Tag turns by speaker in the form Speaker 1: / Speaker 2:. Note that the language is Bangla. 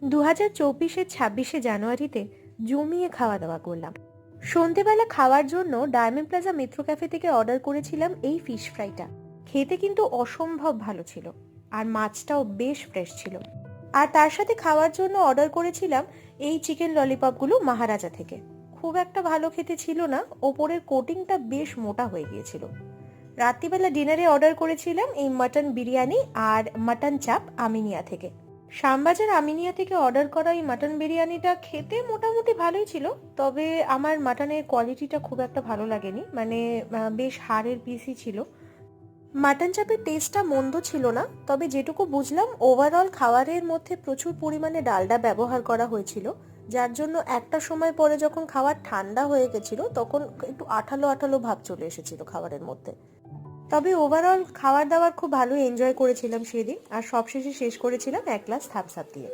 Speaker 1: 2024-এর 26শে জানুয়ারিতে জমিয়ে খাওয়া দাওয়া করলাম। সন্ধেবেলা খাওয়ার জন্য ডায়মন্ড প্লাজা মেট্রো ক্যাফে থেকে অর্ডার করেছিলাম এই ফিশ ফ্রাইটা। খেতে কিন্তু অসম্ভব ভালো ছিল, আর মাছটাও বেশ ফ্রেশ ছিল। আর তার সাথে খাওয়ার জন্য অর্ডার করেছিলাম এই চিকেন ললিপপগুলো মহারাজা থেকে। খুব একটা ভালো খেতে ছিল না, ওপরের কোটিংটা বেশ মোটা হয়ে গিয়েছিল। রাত্রিবেলা ডিনারে অর্ডার করেছিলাম এই মাটন বিরিয়ানি আর মাটন চাপ আমিনিয়া থেকে। শ্যামবাজার আমিনিয়া থেকে অর্ডার করা এই মাটন বিরিয়ানিটা খেতে মোটামুটি ভালোই ছিল, তবে আমার মাটনের কোয়ালিটিটা খুব একটা ভালো লাগেনি, মানে বেশ হাড়ের পিসই ছিল। মাটন চাপের টেস্টটা মন্দ ছিল না, তবে যেটুকু বুঝলাম ওভারঅল খাবারের মধ্যে প্রচুর পরিমাণে ডালডা ব্যবহার করা হয়েছিল, যার জন্য একটা সময় পরে যখন খাবার ঠান্ডা হয়ে গেছিল তখন একটু আঠালো আঠালো ভাব চলে এসেছিল খাবারের মধ্যে। তবে ওভারঅল খাবার দাবার খুব ভালো এনজয় করেছিলাম সেদিন, আর সবশেষে শেষ করেছিলাম এক গ্লাস থামস আপ দিয়ে।